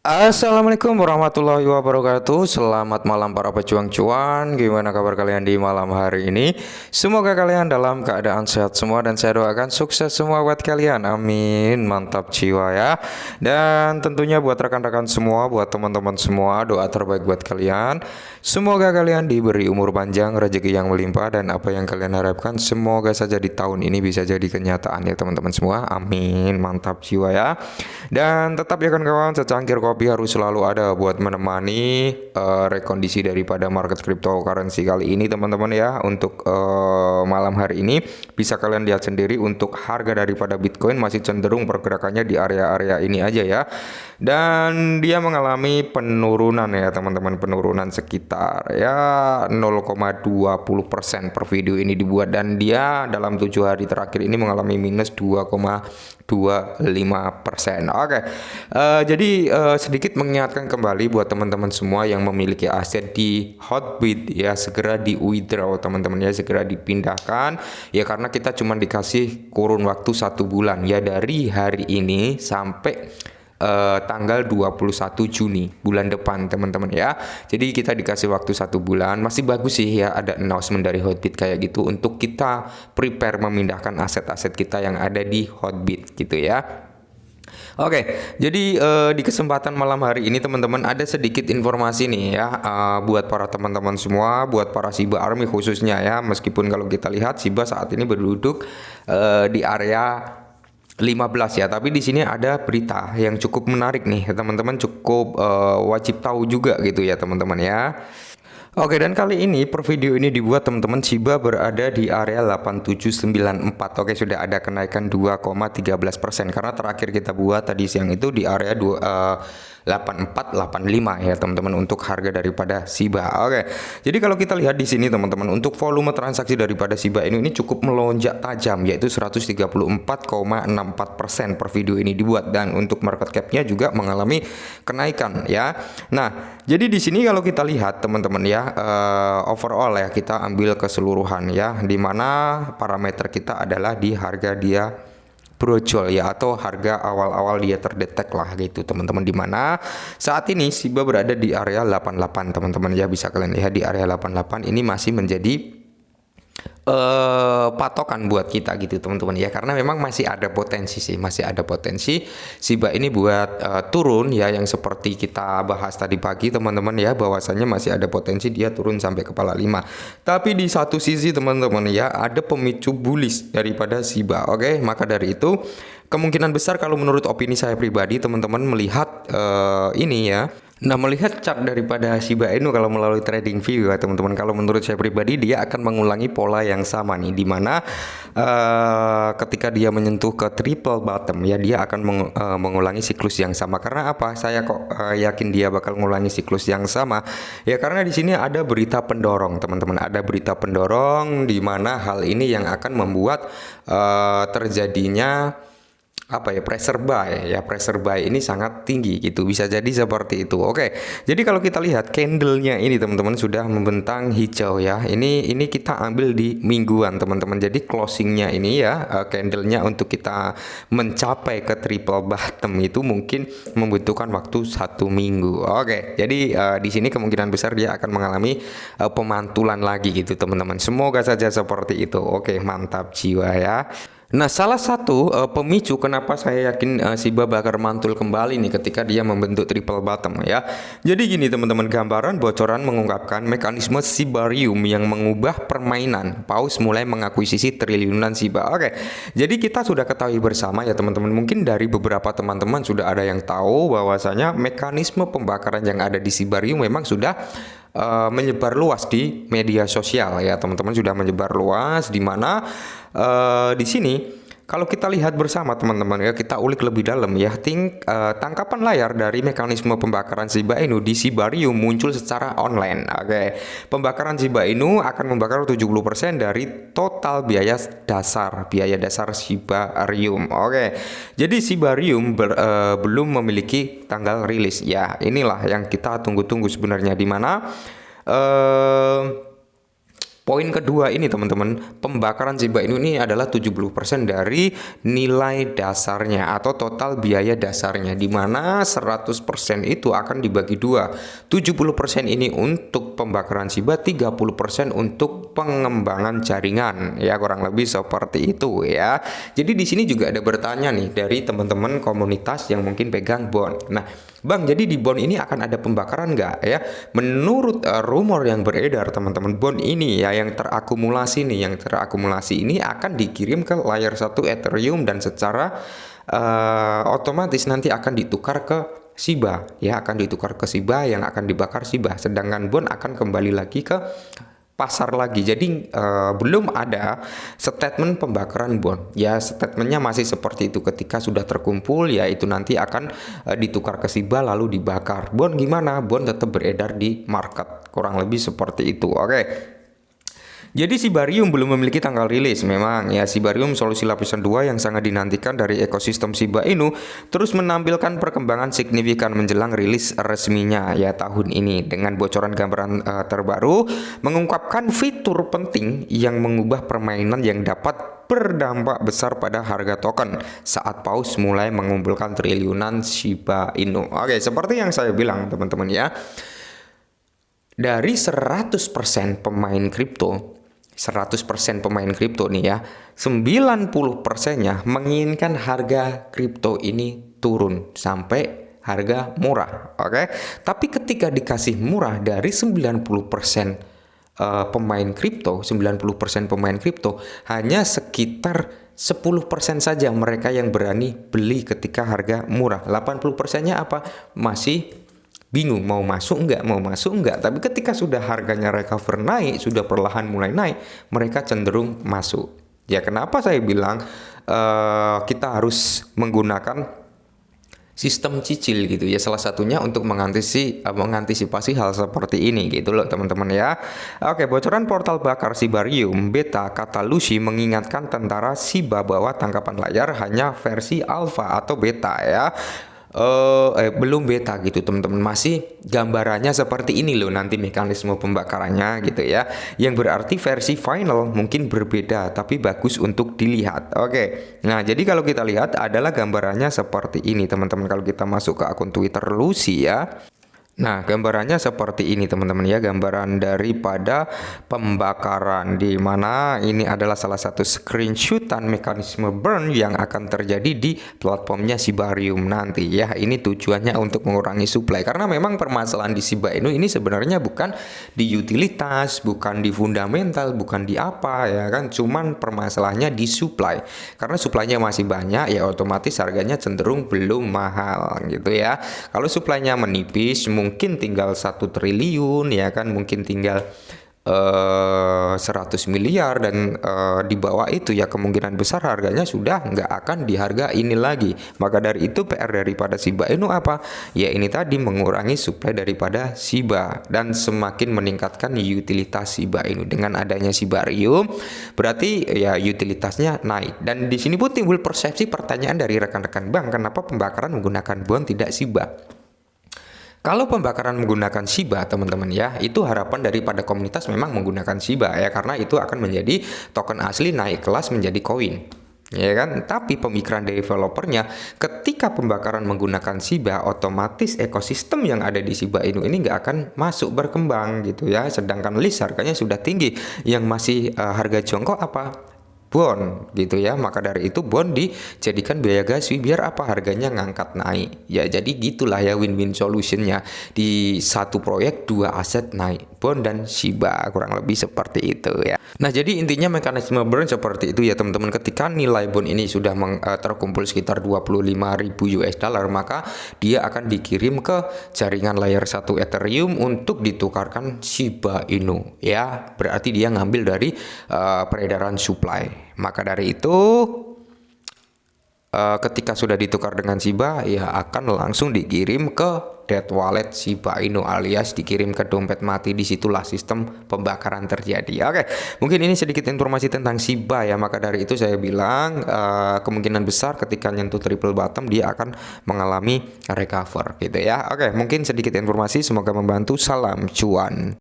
Assalamualaikum warahmatullahi wabarakatuh. Selamat malam para pejuang cuan. Gimana kabar kalian di malam hari ini? Semoga kalian dalam keadaan sehat semua dan saya doakan sukses semua buat kalian. Amin. Mantap jiwa ya. Dan tentunya buat rekan-rekan semua, buat teman-teman semua, doa terbaik buat kalian. Semoga kalian diberi umur panjang, rezeki yang melimpah dan apa yang kalian harapkan semoga saja di tahun ini bisa jadi kenyataan ya teman-teman semua. Amin. Mantap jiwa ya. Dan tetap ya kawan-kawan, secangkir kopi harus selalu ada buat menemani rekondisi daripada market cryptocurrency kali ini teman-teman ya. Untuk malam hari ini bisa kalian lihat sendiri untuk harga daripada Bitcoin masih cenderung pergerakannya di area-area ini aja ya. Dan dia mengalami penurunan ya teman-teman, penurunan sekitar ya 0,20% per video ini dibuat dan dia dalam 7 hari terakhir ini mengalami minus 2,25%. Oke, jadi sedikit mengingatkan kembali buat teman-teman semua yang memiliki aset di Hotbit ya, segera di withdraw teman-teman ya, segera dipindahkan ya, karena kita cuma dikasih kurun waktu 1 bulan ya, dari hari ini sampai tanggal 21 Juni bulan depan teman-teman ya. Jadi kita dikasih waktu 1 bulan, masih bagus sih ya ada announcement dari Hotbit kayak gitu untuk kita prepare memindahkan aset-aset kita yang ada di Hotbit gitu ya. Oke, jadi di kesempatan malam hari ini teman-teman ada sedikit informasi nih ya, buat para teman-teman semua, buat para Shiba Army khususnya ya. Meskipun kalau kita lihat Shiba saat ini berduduk di area 15 ya, tapi di sini ada berita yang cukup menarik nih teman-teman, cukup wajib tahu juga gitu ya teman-teman ya. Oke, dan kali ini per video ini dibuat teman-teman Shiba berada di area 8794. Oke, sudah ada kenaikan 2,13% karena terakhir kita buat tadi siang itu di area 8485 ya teman-teman untuk harga daripada Shiba. Oke. Jadi kalau kita lihat di sini teman-teman, untuk volume transaksi daripada Shiba ini cukup melonjak tajam yaitu 134,64% per video ini dibuat, dan untuk market cap-nya juga mengalami kenaikan ya. Nah, jadi di sini kalau kita lihat teman-teman ya, overall ya, kita ambil keseluruhan ya, dimana parameter kita adalah di harga dia brojol ya, atau harga awal-awal dia terdetek lah gitu teman-teman, dimana saat ini Shiba berada di area 88 teman-teman ya, bisa kalian lihat di area 88 ini masih menjadi patokan buat kita gitu teman-teman ya, karena memang masih ada potensi sih, masih ada potensi Shiba ini buat turun ya, yang seperti kita bahas tadi pagi teman-teman ya, bahwasannya masih ada potensi dia turun sampai kepala 5. Tapi di satu sisi teman-teman ya, ada pemicu bullish daripada Shiba. Oke, maka dari itu kemungkinan besar kalau menurut opini saya pribadi teman-teman melihat ini ya. Nah, melihat chart daripada Shiba Inu kalau melalui trading view ya teman-teman, kalau menurut saya pribadi dia akan mengulangi pola yang sama nih, dimana ketika dia menyentuh ke triple bottom ya, dia akan mengulangi siklus yang sama. Karena apa? Saya kok yakin dia bakal mengulangi siklus yang sama ya, karena di sini ada berita pendorong teman-teman, ada berita pendorong di mana hal ini yang akan membuat terjadinya apa ya, pressure buy ya, pressure buy ini sangat tinggi gitu, bisa jadi seperti itu. Oke, jadi kalau kita lihat candlenya ini teman-teman sudah membentang hijau ya, ini kita ambil di mingguan teman-teman, jadi closingnya ini ya, candlenya untuk kita mencapai ke triple bottom itu mungkin membutuhkan waktu 1 minggu. Oke, jadi di sini kemungkinan besar dia akan mengalami pemantulan lagi gitu teman-teman, semoga saja seperti itu. Oke, mantap jiwa ya. Nah, salah satu pemicu kenapa saya yakin Shiba bakal mantul kembali nih ketika dia membentuk triple bottom ya. Jadi gini teman-teman, gambaran bocoran mengungkapkan mekanisme Shibarium yang mengubah permainan. Paus mulai mengakuisisi triliunan Shiba. Oke, jadi kita sudah ketahui bersama ya teman-teman. Mungkin dari beberapa teman-teman sudah ada yang tahu bahwasanya mekanisme pembakaran yang ada di Shibarium memang sudah menyebar luas di media sosial ya teman-teman, sudah menyebar luas, di mana di sini kalau kita lihat bersama teman-teman ya, kita ulik lebih dalam ya, tangkapan layar dari mekanisme pembakaran Shiba Inu di Shibarium muncul secara online. Oke, pembakaran Shiba Inu akan membakar 70% dari total biaya dasar Shibarium. Oke, jadi Shibarium belum memiliki tanggal rilis ya, inilah yang kita tunggu-tunggu sebenarnya, di mana Poin kedua ini teman-teman, pembakaran Shiba Inu ini adalah 70% dari nilai dasarnya atau total biaya dasarnya, di mana 100% itu akan dibagi dua. 70% ini untuk pembakaran Shiba, 30% untuk pengembangan jaringan. Ya, kurang lebih seperti itu ya. Jadi di sini juga ada bertanya nih dari teman-teman komunitas yang mungkin pegang bond. Nah, Bang, jadi di bond ini akan ada pembakaran nggak ya? Menurut rumor yang beredar teman-teman, bond ini ya yang terakumulasi ini akan dikirim ke layer 1 Ethereum dan secara otomatis nanti akan ditukar ke Shiba ya, akan ditukar ke Shiba yang akan dibakar Shiba. Sedangkan bond akan kembali lagi ke pasar lagi. Jadi belum ada statement pembakaran bond. Ya, statementnya masih seperti itu. Ketika sudah terkumpul, ya itu nanti akan ditukar ke Shiba lalu dibakar. Bond gimana? Bond tetap beredar di market. Kurang lebih seperti itu. Oke. Jadi Shibarium belum memiliki tanggal rilis. Memang ya, Shibarium solusi lapisan 2 yang sangat dinantikan dari ekosistem Shiba Inu terus menampilkan perkembangan signifikan menjelang rilis resminya ya tahun ini, dengan bocoran gambaran terbaru mengungkapkan fitur penting yang mengubah permainan yang dapat berdampak besar pada harga token saat Paus mulai mengumpulkan triliunan Shiba Inu. Oke, seperti yang saya bilang teman-teman ya, dari 100% pemain kripto, 100% pemain kripto nih ya, 90%-nya menginginkan harga kripto ini turun sampai harga murah. Oke. Tapi ketika dikasih murah dari 90% pemain kripto, 90% pemain kripto, hanya sekitar 10% saja mereka yang berani beli ketika harga murah. 80%-nya apa? Masih bingung mau masuk enggak. Tapi ketika sudah harganya recover naik, sudah perlahan mulai naik, mereka cenderung masuk. Ya, kenapa saya bilang kita harus menggunakan sistem cicil gitu ya, salah satunya untuk mengantisipasi hal seperti ini gitu loh teman-teman ya. Oke, bocoran portal bakar Shibarium beta kata Lucy mengingatkan tentara Shiba bahwa tangkapan layar hanya versi alpha atau beta ya. Belum beta gitu teman-teman, masih gambarannya seperti ini loh nanti mekanisme pembakarannya gitu ya, yang berarti versi final mungkin berbeda tapi bagus untuk dilihat. Oke, nah jadi kalau kita lihat adalah gambarannya seperti ini teman-teman, kalau kita masuk ke akun Twitter Lucy ya. Nah, gambarannya seperti ini teman-teman ya, gambaran daripada pembakaran, di mana ini adalah salah satu screenshotan mekanisme burn yang akan terjadi di platformnya Shibarium nanti ya. Ini tujuannya untuk mengurangi supply, karena memang permasalahan di Shiba Inu ini sebenarnya bukan di utilitas, bukan di fundamental, bukan di apa ya kan, cuman permasalahannya di supply. Karena supply-nya masih banyak ya, otomatis harganya cenderung belum mahal gitu ya. Kalau supply-nya menipis, mungkin tinggal 1 triliun ya kan, mungkin tinggal 100 miliar dan di bawah itu ya kemungkinan besar harganya sudah nggak akan di harga ini lagi. Maka dari itu PR daripada Shiba Inu apa? Ya ini tadi, mengurangi supply daripada Shiba dan semakin meningkatkan utilitas Shiba Inu. Dengan adanya Shibarium berarti ya utilitasnya naik. Dan di sini pun timbul persepsi pertanyaan dari rekan-rekan bank, kenapa pembakaran menggunakan bond tidak Shiba? Kalau pembakaran menggunakan Shiba teman-teman ya, itu harapan daripada komunitas memang menggunakan Shiba ya, karena itu akan menjadi token asli naik kelas menjadi koin ya kan. Tapi pemikiran developernya, ketika pembakaran menggunakan Shiba, otomatis ekosistem yang ada di Shiba Inu ini nggak akan masuk berkembang gitu ya. Sedangkan list harganya sudah tinggi, yang masih harga jongkok apa? Bond gitu ya. Maka dari itu bond dijadikan biaya gas fee biar apa, harganya ngangkat naik ya. Jadi gitulah ya win-win solutionnya, di satu proyek 2 aset naik, bond dan Shiba, kurang lebih seperti itu ya. Nah jadi intinya mekanisme burn seperti itu ya teman-teman. Ketika nilai bond ini sudah terkumpul sekitar 25.000 US dollar, maka dia akan dikirim ke jaringan layer 1 Ethereum untuk ditukarkan Shiba Inu ya. Berarti dia ngambil dari peredaran supply. Maka dari itu ketika sudah ditukar dengan Shiba, ya akan langsung dikirim ke dead wallet Shiba Inu, alias dikirim ke dompet mati. Disitulah sistem pembakaran terjadi. Oke, mungkin ini sedikit informasi tentang Shiba ya. Maka dari itu saya bilang kemungkinan besar ketika nyentuh triple bottom dia akan mengalami recover gitu ya. Oke, mungkin sedikit informasi, semoga membantu. Salam cuan.